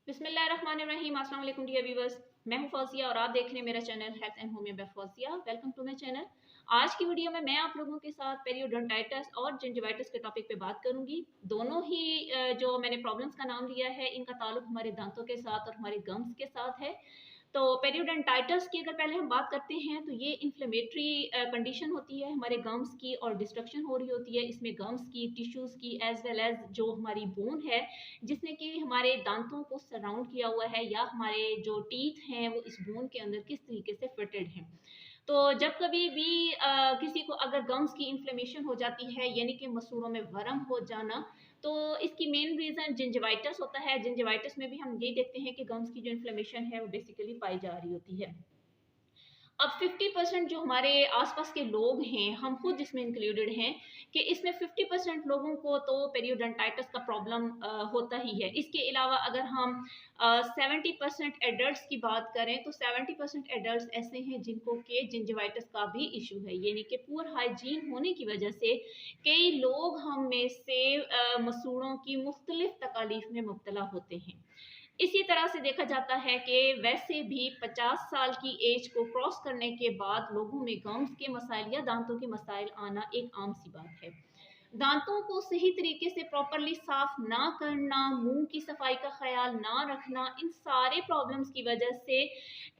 बिस्मिल्लाहिर्रहमानिर्रहीम। अस्सलाम वालेकुम डियर व्यूअर्स, मैं हूं फौजिया और आप देख रहे हैं मेरा channel health and homeo by Fauzia. Welcome to my channel. आज की वीडियो में मैं आप लोगों के साथ पेरियोडोंटाइटिस और जिंजिविटिस के टॉपिक पे बात करूंगी। दोनों ही जो मैंने प्रॉब्लम्स का नाम लिया है इनका ताल्लुक हमारे दांतों के साथ और हमारे गम्स के साथ है। तो पेरियोडोंटाइटिस की अगर पहले हम बात करते हैं तो ये इन्फ्लेमेटरी कंडीशन होती है हमारे गम्स की और डिस्ट्रक्शन हो रही होती है इसमें गम्स की, टिश्यूज़ की, एज वेल एज जो हमारी बोन है जिसने कि हमारे दांतों को सराउंड किया हुआ है, या हमारे जो टीथ हैं वो इस बोन के अंदर किस तरीके से फिटेड हैं। तो जब कभी भी किसी को अगर गम्स की इन्फ्लेमेशन हो जाती है, यानी कि मसूड़ों में वर्म हो जाना, तो इसकी मेन रीज़न जिंजिविटिस होता है। जिंजिविटिस में भी हम यही देखते हैं कि गम्स की जो इन्फ्लेमेशन है वो बेसिकली पाई जा रही होती है। अब 50% जो हमारे आसपास के लोग हैं, हम खुद इसमें इंक्लूडेड हैं, कि इसमें 50% लोगों को तो पेरियोडोंटाइटिस का प्रॉब्लम होता ही है। इसके अलावा अगर हम 70% एडल्ट्स की बात करें तो 70% एडल्ट्स ऐसे हैं जिनको के जिंजिविटिस का भी इशू है, यानी कि पुअर हाइजीन होने की वजह से कई लोग हम में से मसूड़ों की मुख्तलिफ तकालीफ में मुब्तला होते हैं। इसी तरह से देखा जाता है कि वैसे भी 50 साल की एज को क्रॉस करने के बाद लोगों में गम्स के मसाइल या दांतों के मसाइल आना एक आम सी बात है। दांतों को सही तरीके से प्रॉपरली साफ ना करना, मुंह की सफाई का ख्याल ना रखना, इन सारे प्रॉब्लम्स की वजह से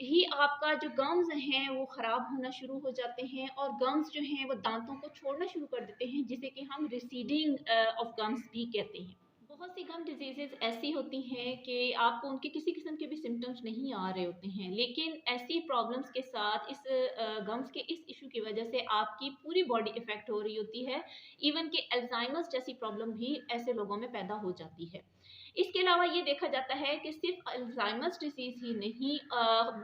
ही आपका जो गम्स हैं वो ख़राब होना शुरू हो जाते हैं, और गम्स जो हैं वो दांतों को छोड़ना शुरू कर देते हैं, जिसे कि हम रिसीडिंग ऑफ गम्स भी कहते हैं। बहुत सी गम डिजीज़ेज़ ऐसी होती हैं कि आपको उनके किसी किस्म के भी सिम्टम्स नहीं आ रहे होते हैं, लेकिन ऐसी प्रॉब्लम्स के साथ इस गम्स के इस इशू की वजह से आपकी पूरी बॉडी इफ़ेक्ट हो रही होती है। इवन कि अल्ज़ाइमर्स जैसी प्रॉब्लम भी ऐसे लोगों में पैदा हो जाती है। इसके अलावा ये देखा जाता है कि सिर्फ अल्ज़ाइमर्स डिसीज़ ही नहीं,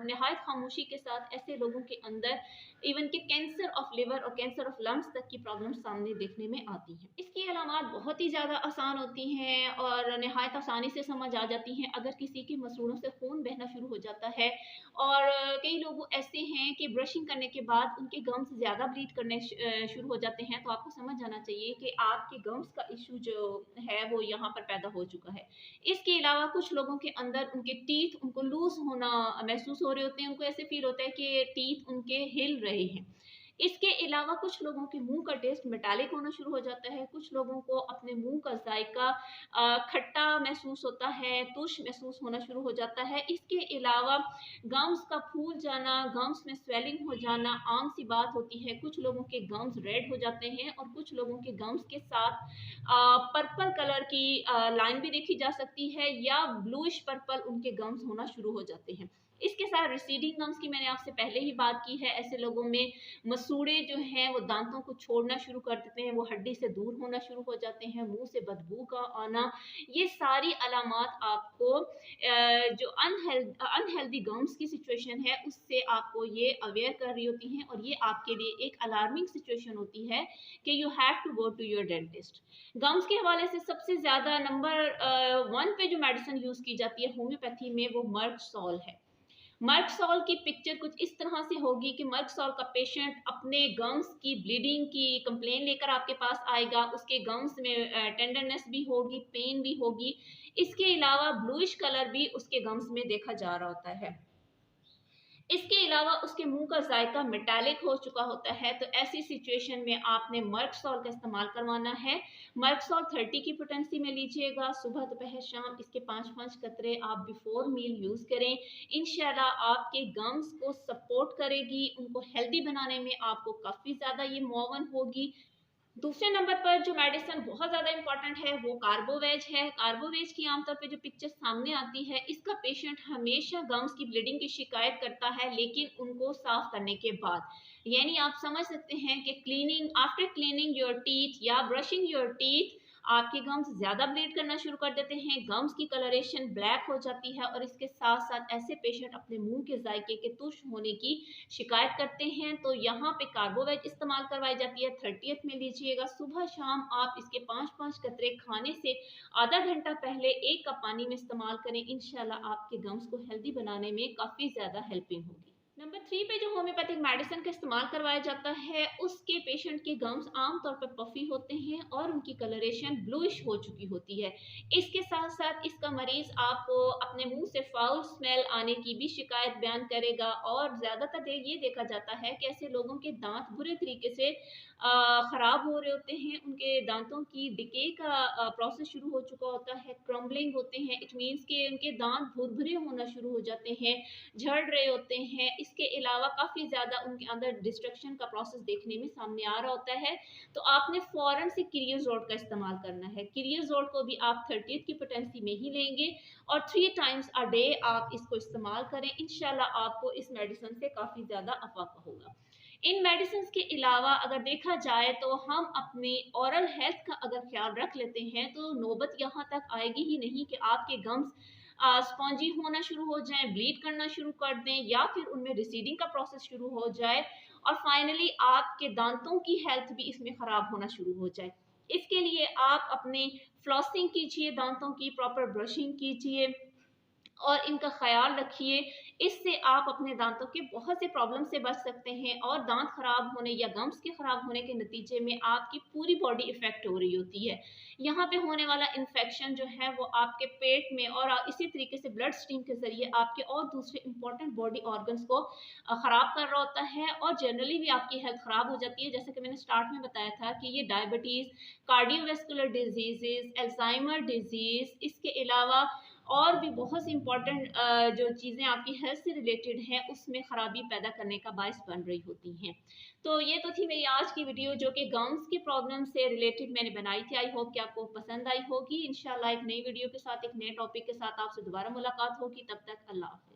नहायत खामोशी के साथ ऐसे लोगों के अंदर इवन कि कैंसर ऑफ लिवर और कैंसर ऑफ लंग्स तक की प्रॉब्लम सामने देखने में आती हैं। इसकी अलामात बहुत ही ज़्यादा आसान होती हैं और नहायत आसानी से समझ आ जाती हैं। अगर किसी के मसूड़ों से खून बहना शुरू हो जाता है, और कई लोग ऐसे हैं कि ब्रशिंग करने के बाद उनके गम्स ज़्यादा ब्लीड करने शुरू हो जाते हैं, तो आपको समझ जाना चाहिए कि आपके गम्स का इशू जो है वो यहाँ पर पैदा हो चुका है। इसके अलावा कुछ लोगों के अंदर उनके टीथ उनको लूज़ होना महसूस हो रहे होते हैं, उनको ऐसे फ़ील होता है कि टीथ उनके हिल रहे हैं। इसके अलावा कुछ लोगों के मुँह का टेस्ट मेटालिक होना शुरू हो जाता है, कुछ लोगों को अपने मुँह का ज़ायका खट्टा महसूस होता है, तुर्श महसूस होना शुरू हो जाता है। इसके अलावा गम्स का फूल जाना, गम्स में स्वेलिंग हो जाना आम सी बात होती है। कुछ लोगों के गम्स रेड हो जाते हैं और कुछ लोगों के गम्स के साथ पर्पल कलर की लाइन भी देखी जा सकती है, या ब्लूइश पर्पल उनके गम्स होना शुरू हो जाते हैं। इसके साथ रिसीडिंग गम्स की मैंने आपसे पहले ही बात की है। ऐसे लोगों में मसूड़े जो हैं वो दांतों को छोड़ना शुरू कर देते हैं, वो हड्डी से दूर होना शुरू हो जाते हैं, मुंह से बदबू का आना, ये सारी अलामात आपको जो अनहेल्दी गम्स की सिचुएशन है उससे आपको ये अवेयर कर रही होती हैं, और ये आपके लिए एक अलार्मिंग सिचुएशन होती है कि you have to go to your dentist. Gums के हवाले से सबसे ज़्यादा नंबर 1 पे जो मेडिसिन यूज़ की जाती है होम्योपैथी में वो मर्क सॉल है। मर्क सॉल की पिक्चर कुछ इस तरह से होगी कि मर्क सॉल का पेशेंट अपने गम्स की ब्लीडिंग की कंप्लेन लेकर आपके पास आएगा। उसके गम्स में टेंडरनेस भी होगी, पेन भी होगी। इसके अलावा ब्लूइश कलर भी उसके गम्स में देखा जा रहा होता है। इसके अलावा उसके मुंह का जायका मेटालिक हो चुका होता है, तो ऐसी सिचुएशन में आपने मर्क सॉल का इस्तेमाल करवाना है। मर्क सॉल 30 की पोटेंसी में लीजिएगा, सुबह दोपहर शाम इसके 5-5 कतरे आप बिफोर मील यूज़ करें। इंशाल्लाह आपके गम्स को सपोर्ट करेगी, उनको हेल्दी बनाने में आपको काफ़ी ज़्यादा ये मुआवन होगी। दूसरे नंबर पर जो मेडिसिन बहुत ज़्यादा इम्पॉर्टेंट है वो कार्बोवेज है। कार्बोवेज की आमतौर पे जो पिक्चर सामने आती है, इसका पेशेंट हमेशा गम्स की ब्लीडिंग की शिकायत करता है, लेकिन उनको साफ करने के बाद, यानी आप समझ सकते हैं कि cleaning after cleaning your teeth या ब्रशिंग योर टीथ आपके गम्स ज़्यादा ब्लीड करना शुरू कर देते हैं, गम्स की कलरेशन ब्लैक हो जाती है, और इसके साथ साथ ऐसे पेशेंट अपने मुंह के जायके के तुर्श होने की शिकायत करते हैं। तो यहाँ पे कार्बोवेज इस्तेमाल करवाई जाती है। 30th में लीजिएगा, सुबह शाम आप इसके 5-5 कतरे खाने से आधा घंटा पहले 1 कप पानी में इस्तेमाल करें। इंशाल्लाह आपके गम्स को हेल्दी बनाने में काफ़ी ज़्यादा हेल्पिंग होगी। नंबर 3 पे जो होम्योपैथिक मेडिसिन का इस्तेमाल करवाया जाता है उसके पेशेंट के गम्स आमतौर पर पफी होते हैं और उनकी कलरेशन ब्लूइश हो चुकी होती है। इसके साथ साथ इसका मरीज आपको अपने मुंह से फाउल स्मेल आने की भी शिकायत बयान करेगा और ज़्यादातर ये देखा जाता है कि ऐसे लोगों के दांत बुरे तरीके से ख़राब हो रहे होते हैं, उनके दांतों की डिके का प्रोसेस शुरू हो चुका होता है, क्रम्बलिंग होते हैं, इट मीन्स कि उनके दांत भुरभुरे होना शुरू हो जाते हैं, झड़ रहे होते हैं। इसके अलावा काफ़ी ज़्यादा उनके अंदर डिस्ट्रक्शन का प्रोसेस देखने में सामने आ रहा होता है। तो आपने फ़ौरन से क्रियोज़ोट का इस्तेमाल करना है। क्रियोज़ोट को भी आप 30th की पोटेंसी में ही लेंगे और 3 टाइम्स अ डे आप इसको इस्तेमाल करें। इंशाल्लाह आपको इस मेडिसिन से काफ़ी ज़्यादा अफ़ाक़ा होगा। इन मेडिसिन के अलावा अगर देखा जाए तो हम अपनी ओरल हेल्थ का अगर ख्याल रख लेते हैं तो नौबत यहाँ तक आएगी ही नहीं कि आपके गम्स स्पॉन्जी होना शुरू हो जाएं, ब्लीड करना शुरू कर दें या फिर उनमें रिसीडिंग का प्रोसेस शुरू हो जाए और फाइनली आपके दांतों की हेल्थ भी इसमें ख़राब होना शुरू हो जाए। इसके लिए आप अपनी फ्लॉसिंग कीजिए, दांतों की प्रॉपर ब्रशिंग कीजिए और इनका ख्याल रखिए। इससे आप अपने दांतों के बहुत से प्रॉब्लम से बच सकते हैं और दांत खराब होने या गम्स के खराब होने के नतीजे में आपकी पूरी बॉडी इफेक्ट हो रही होती है। यहाँ पे होने वाला इन्फेक्शन जो है वो आपके पेट में और इसी तरीके से ब्लड स्ट्रीम के जरिए आपके और दूसरे इंपॉर्टेंट बॉडी ऑर्गन्स को खराब कर रहा होता है और जनरली भी आपकी हेल्थ खराब हो जाती है। जैसे कि मैंने स्टार्ट में बताया था कि ये diabetes, cardiovascular diseases, Alzheimer disease, इसके अलावा और भी बहुत सी इंपॉर्टेंट जो चीज़ें आपकी हेल्थ से रिलेटेड हैं उसमें ख़राबी पैदा करने का बायस बन रही होती हैं। तो ये तो थी मेरी आज की वीडियो जो कि गम्स के प्रॉब्लम से रिलेटेड मैंने बनाई थी। आई होप कि आपको पसंद आई होगी। इंशाल्लाह एक नई वीडियो के साथ, एक नए टॉपिक के साथ आपसे दोबारा मुलाकात होगी। तब तक अल्लाह हाफ़िज़।